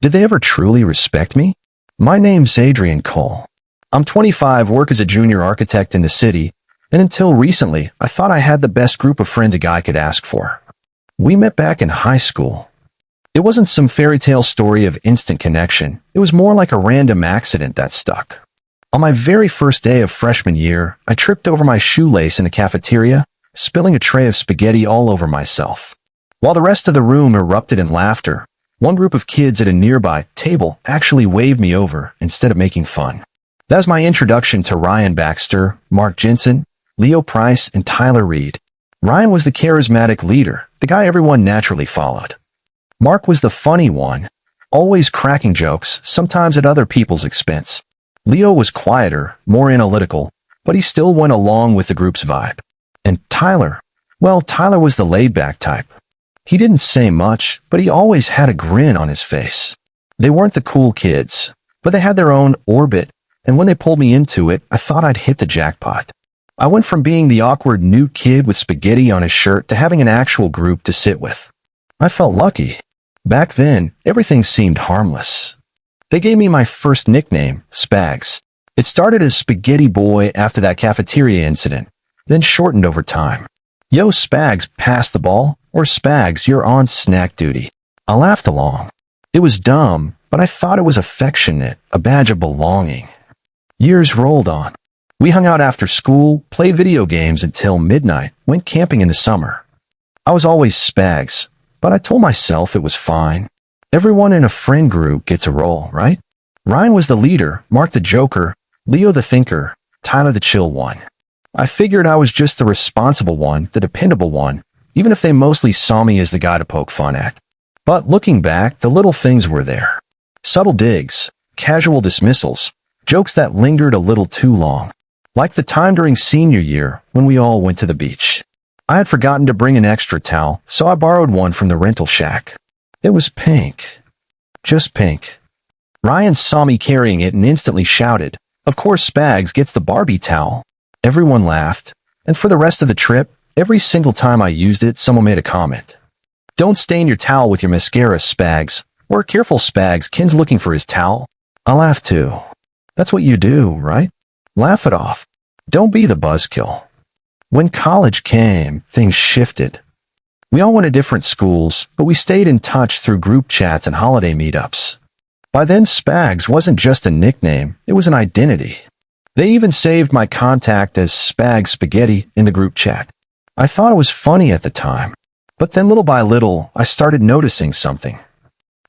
Did they ever truly respect me? My name's Adrian Cole. I'm 25, work as a junior architect in the city, and until recently, I thought I had the best group of friends a guy could ask for. We met back in high school. It wasn't some fairy tale story of instant connection. It was more like a random accident that stuck. On my very first day of freshman year, I tripped over my shoelace in the cafeteria, spilling a tray of spaghetti all over myself. While the rest of the room erupted in laughter, one group of kids at a nearby table actually waved me over instead of making fun. That was my introduction to Ryan Baxter, Mark Jensen, Leo Price, and Tyler Reed. Ryan was the charismatic leader, the guy everyone naturally followed. Mark was the funny one, always cracking jokes, sometimes at other people's expense. Leo was quieter, more analytical, but he still went along with the group's vibe. And Tyler, well, Tyler was the laid-back type. He didn't say much, but he always had a grin on his face. They weren't the cool kids, but they had their own orbit, and when they pulled me into it, I thought I'd hit the jackpot. I went from being the awkward new kid with spaghetti on his shirt to having an actual group to sit with. I felt lucky. Back then, everything seemed harmless. They gave me my first nickname, Spags. It started as Spaghetti Boy after that cafeteria incident, then shortened over time. Yo, Spags, pass the ball, or Spags, you're on snack duty. I laughed along. It was dumb, but I thought it was affectionate, a badge of belonging. Years rolled on. We hung out after school, played video games until midnight, went camping in the summer. I was always Spags, but I told myself it was fine. Everyone in a friend group gets a role, right? Ryan was the leader, Mark the joker, Leo the thinker, Tyler the chill one. I figured I was just the responsible one, the dependable one, even if they mostly saw me as the guy to poke fun at. But looking back, the little things were there. Subtle digs, casual dismissals, jokes that lingered a little too long. Like the time during senior year when we all went to the beach. I had forgotten to bring an extra towel, so I borrowed one from the rental shack. It was pink. Just pink. Ryan saw me carrying it and instantly shouted, "Of course Spags gets the Barbie towel." Everyone laughed, and for the rest of the trip, every single time I used it, someone made a comment. "Don't stain your towel with your mascara, Spags," or "Careful, Spags, Ken's looking for his towel." I laughed too. That's what you do, right? Laugh it off. Don't be the buzzkill. When college came, things shifted. We all went to different schools, but we stayed in touch through group chats and holiday meetups. By then, Spags wasn't just a nickname, it was an identity. They even saved my contact as Spag Spaghetti in the group chat. I thought it was funny at the time, but then little by little, I started noticing something.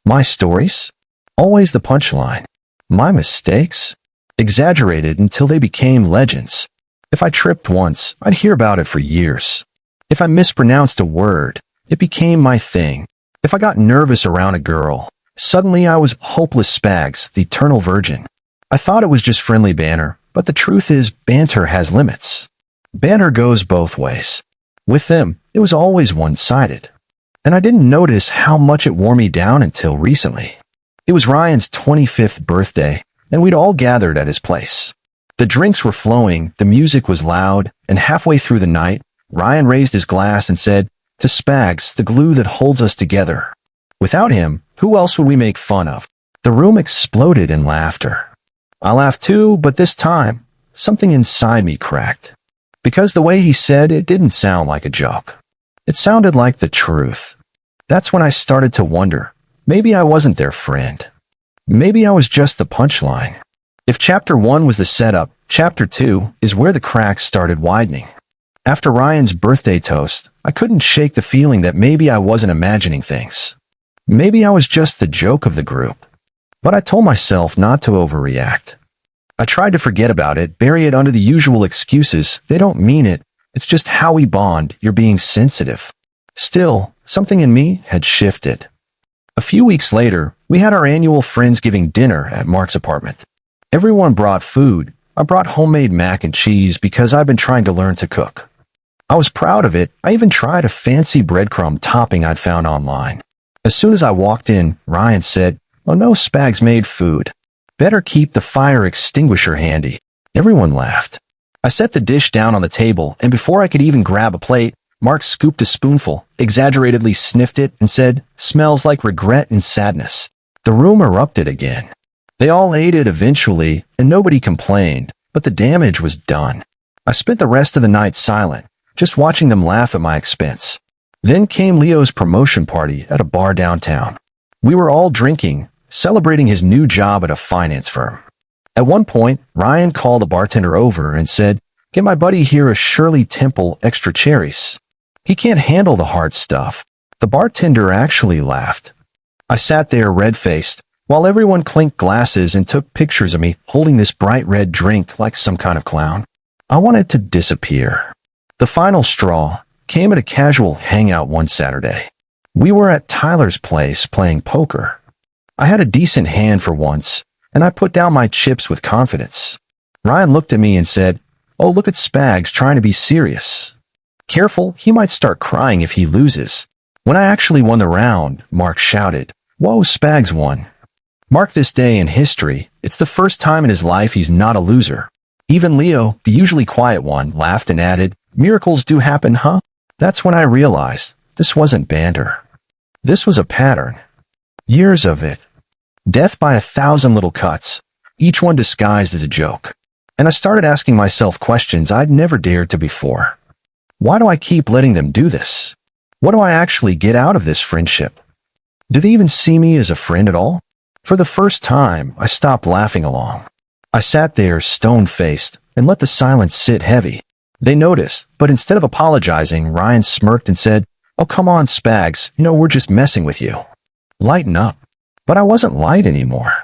My stories? Always the punchline. My mistakes? Exaggerated until they became legends. If I tripped once, I'd hear about it for years. If I mispronounced a word, it became my thing. If I got nervous around a girl, suddenly I was Hopeless Spags, the eternal virgin. I thought it was just friendly banter, but the truth is banter has limits. Banter goes both ways. With them, it was always one-sided. And I didn't notice how much it wore me down until recently. It was Ryan's 25th birthday, and we'd all gathered at his place. The drinks were flowing, the music was loud, and halfway through the night, Ryan raised his glass and said, "To Spags, the glue that holds us together." Without him, who else would we make fun of? The room exploded in laughter. I laughed too, but this time, something inside me cracked. Because the way he said it didn't sound like a joke. It sounded like the truth. That's when I started to wonder, maybe I wasn't their friend. Maybe I was just the punchline. If Chapter 1 was the setup, Chapter 2 is where the cracks started widening. After Ryan's birthday toast, I couldn't shake the feeling that maybe I wasn't imagining things. Maybe I was just the joke of the group. But I told myself not to overreact. I tried to forget about it, bury it under the usual excuses. They don't mean it. It's just how we bond. You're being sensitive. Still, something in me had shifted. A few weeks later, we had our annual Friendsgiving dinner at Mark's apartment. Everyone brought food. I brought homemade mac and cheese because I've been trying to learn to cook. I was proud of it. I even tried a fancy breadcrumb topping I'd found online. As soon as I walked in, Ryan said, "Oh no, Spags made food. Better keep the fire extinguisher handy." Everyone laughed. I set the dish down on the table, and before I could even grab a plate, Mark scooped a spoonful, exaggeratedly sniffed it, and said, "Smells like regret and sadness." The room erupted again. They all ate it eventually, and nobody complained, but the damage was done. I spent the rest of the night silent, just watching them laugh at my expense. Then came Leo's promotion party at a bar downtown. We were all drinking, celebrating his new job at a finance firm. At one point, Ryan called the bartender over and said, "Get my buddy here a Shirley Temple extra cherries. He can't handle the hard stuff." The bartender actually laughed. I sat there red-faced, while everyone clinked glasses and took pictures of me holding this bright red drink like some kind of clown. I wanted to disappear. The final straw came at a casual hangout one Saturday. We were at Tyler's place playing poker. I had a decent hand for once, and I put down my chips with confidence. Ryan looked at me and said, "Oh, look at Spags trying to be serious. Careful, he might start crying if he loses." When I actually won the round, Mark shouted, "Whoa, Spags won." Mark this day in history. It's the first time in his life he's not a loser. Even Leo, the usually quiet one, laughed and added, "Miracles do happen, huh?" That's when I realized this wasn't banter. This was a pattern. Years of it. Death by 1,000 little cuts, each one disguised as a joke. And I started asking myself questions I'd never dared to before. Why do I keep letting them do this? What do I actually get out of this friendship? Do they even see me as a friend at all? For the first time, I stopped laughing along. I sat there stone-faced and let the silence sit heavy. They noticed, but instead of apologizing, Ryan smirked and said, "Oh, come on, Spags, we're just messing with you. Lighten up." But I wasn't light anymore.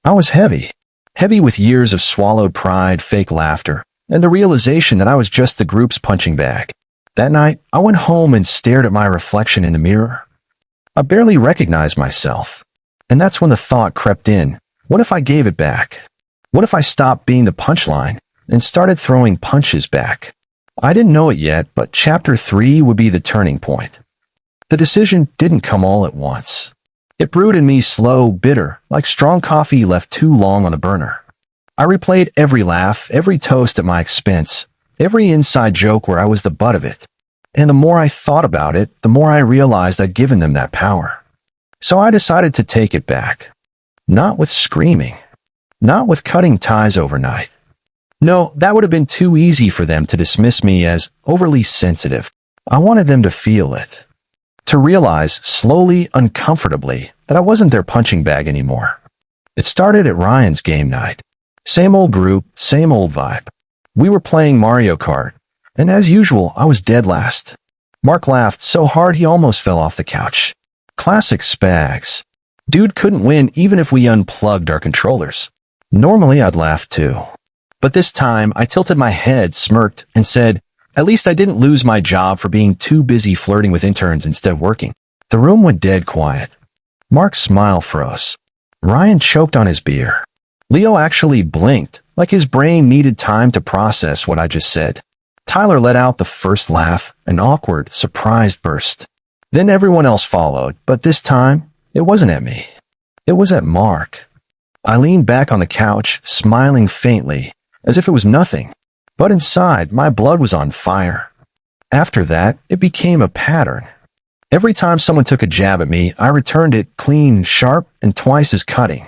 I was heavy. Heavy with years of swallowed pride, fake laughter, and the realization that I was just the group's punching bag. That night, I went home and stared at my reflection in the mirror. I barely recognized myself. And that's when the thought crept in, what if I gave it back? What if I stopped being the punchline and started throwing punches back? I didn't know it yet, but Chapter 3 would be the turning point. The decision didn't come all at once. It brewed in me slow, bitter, like strong coffee left too long on the burner. I replayed every laugh, every toast at my expense, every inside joke where I was the butt of it. And the more I thought about it, the more I realized I'd given them that power. So I decided to take it back. Not with screaming. Not with cutting ties overnight. No, that would have been too easy for them to dismiss me as overly sensitive. I wanted them to feel it. To realize, slowly, uncomfortably, that I wasn't their punching bag anymore. It started at Ryan's game night. Same old group, same old vibe. We were playing Mario Kart, and as usual, I was dead last. Mark laughed so hard he almost fell off the couch. Classic Spags. Dude couldn't win even if we unplugged our controllers. Normally I'd laugh too. But this time, I tilted my head, smirked, and said, "At least I didn't lose my job for being too busy flirting with interns instead of working." The room went dead quiet. Mark's smile froze. Ryan choked on his beer. Leo actually blinked, like his brain needed time to process what I just said. Tyler let out the first laugh, an awkward, surprised burst. Then everyone else followed, but this time, it wasn't at me. It was at Mark. I leaned back on the couch, smiling faintly, as if it was nothing. But inside, my blood was on fire. After that, it became a pattern. Every time someone took a jab at me, I returned it clean, sharp, and twice as cutting.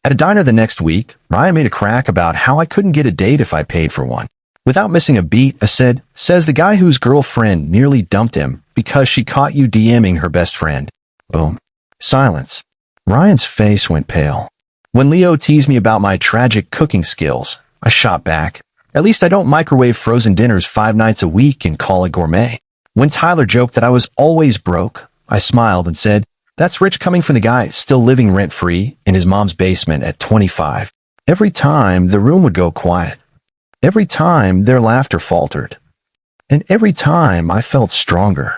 At a diner the next week, Ryan made a crack about how I couldn't get a date if I paid for one. Without missing a beat, I said, "Says the guy whose girlfriend nearly dumped him because she caught you DMing her best friend." Boom. Silence. Ryan's face went pale. When Leo teased me about my tragic cooking skills, I shot back. At least I don't microwave frozen dinners 5 nights a week and call it gourmet. When Tyler joked that I was always broke, I smiled and said, "That's rich coming from the guy still living rent-free in his mom's basement at 25. Every time, the room would go quiet. Every time, their laughter faltered. And every time, I felt stronger.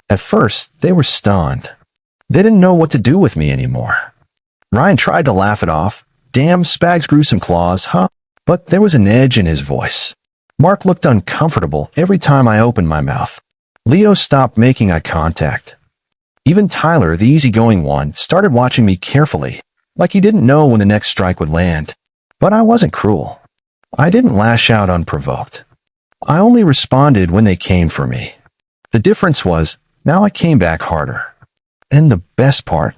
At first, they were stunned. They didn't know what to do with me anymore. Ryan tried to laugh it off. "Damn, Spags grew some claws, huh?" But there was an edge in his voice. Mark looked uncomfortable every time I opened my mouth. Leo stopped making eye contact. Even Tyler, the easygoing one, started watching me carefully, like he didn't know when the next strike would land. But I wasn't cruel. I didn't lash out unprovoked. I only responded when they came for me. The difference was, now I came back harder. And the best part?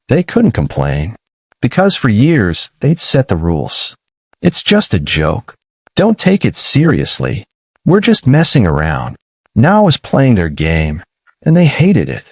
They couldn't complain, because for years they'd set the rules. It's just a joke. Don't take it seriously. We're just messing around. Now I was playing their game, and they hated it.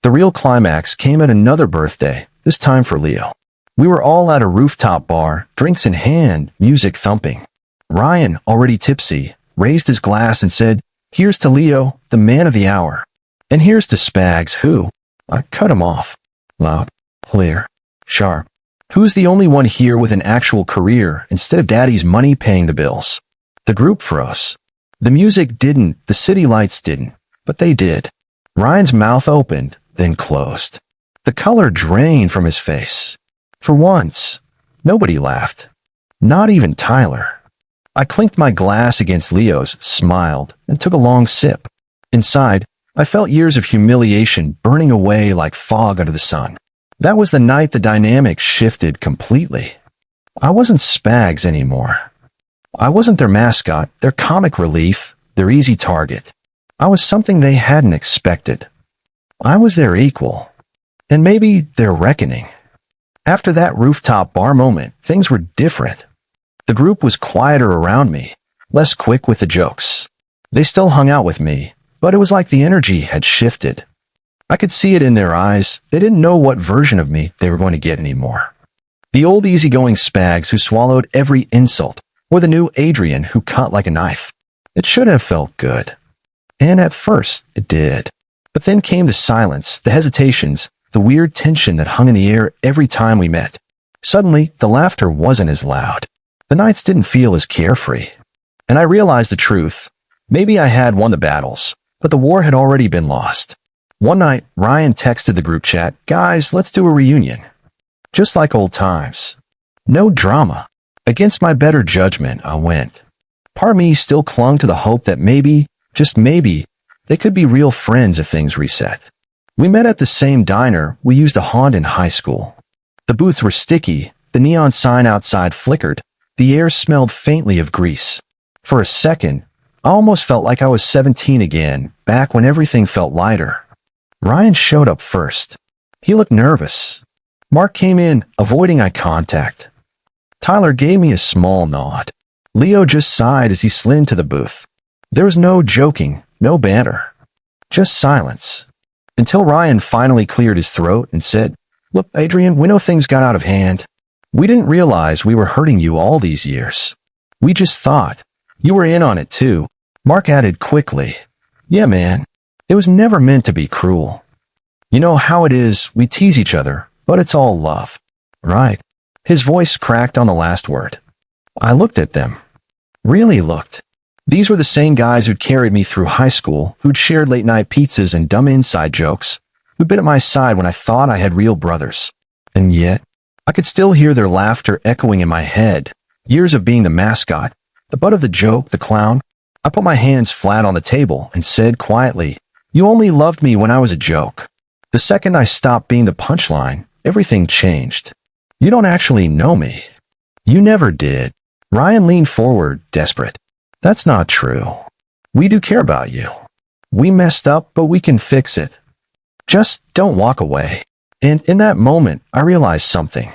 The real climax came at another birthday, this time for Leo. We were all at a rooftop bar, drinks in hand, music thumping. Ryan, already tipsy, raised his glass and said, "Here's to Leo, the man of the hour. And here's to Spags, who—" I cut him off. Loud, clear, sharp. Who's the only one here with an actual career instead of daddy's money paying the bills? The group froze. The music didn't, the city lights didn't, but they did. Ryan's mouth opened, then closed. The color drained from his face. For once, nobody laughed. Not even Tyler. I clinked my glass against Leo's, smiled, and took a long sip. Inside, I felt years of humiliation burning away like fog under the sun. That was the night the dynamic shifted completely. I wasn't Spags anymore. I wasn't their mascot, their comic relief, their easy target. I was something they hadn't expected. I was their equal. And maybe their reckoning. After that rooftop bar moment, things were different. The group was quieter around me, less quick with the jokes. They still hung out with me, but it was like the energy had shifted. I could see it in their eyes. They didn't know what version of me they were going to get anymore. The old easygoing Spags who swallowed every insult, or the new Adrian who cut like a knife. It should have felt good. And at first, it did. But then came the silence, the hesitations, the weird tension that hung in the air every time we met. Suddenly, the laughter wasn't as loud. The nights didn't feel as carefree. And I realized the truth. Maybe I had won the battles, but the war had already been lost. One night, Ryan texted the group chat, "Guys, let's do a reunion." Just like old times. No drama. Against my better judgment, I went. Part of me still clung to the hope that maybe, just maybe, they could be real friends if things reset. We met at the same diner we used to haunt in high school. The booths were sticky, the neon sign outside flickered, the air smelled faintly of grease. For a second, I almost felt like I was 17 again, back when everything felt lighter. Ryan showed up first. He looked nervous. Mark came in, avoiding eye contact. Tyler gave me a small nod. Leo just sighed as he slid into the booth. There was no joking, no banter. Just silence. Until Ryan finally cleared his throat and said, "Look, Adrian, we know things got out of hand. We didn't realize we were hurting you all these years. We just thought. You were in on it too." Mark added quickly, "Yeah, man. It was never meant to be cruel. You know how it is, we tease each other, but it's all love. Right?" His voice cracked on the last word. I looked at them. Really looked. These were the same guys who'd carried me through high school, who'd shared late-night pizzas and dumb inside jokes, who'd been at my side when I thought I had real brothers. And yet, I could still hear their laughter echoing in my head. Years of being the mascot, the butt of the joke, the clown. I put my hands flat on the table and said quietly, "You only loved me when I was a joke. The second I stopped being the punchline, everything changed. You don't actually know me. You never did." Ryan leaned forward, desperate. "That's not true. We do care about you. We messed up, but we can fix it. Just don't walk away." And in that moment, I realized something.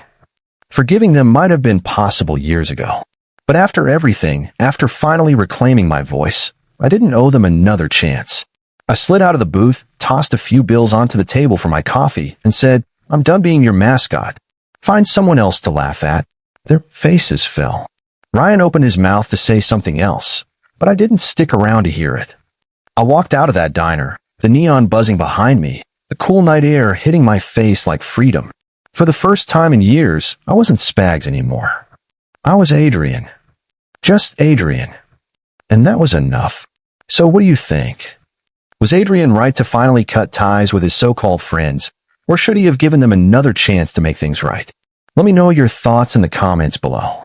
Forgiving them might have been possible years ago. But after everything, after finally reclaiming my voice, I didn't owe them another chance. I slid out of the booth, tossed a few bills onto the table for my coffee, and said, "I'm done being your mascot. Find someone else to laugh at." Their faces fell. Ryan opened his mouth to say something else, but I didn't stick around to hear it. I walked out of that diner, the neon buzzing behind me, the cool night air hitting my face like freedom. For the first time in years, I wasn't Spags anymore. I was Adrian. Just Adrian. And that was enough. So what do you think? Was Adrian right to finally cut ties with his so-called friends, or should he have given them another chance to make things right? Let me know your thoughts in the comments below.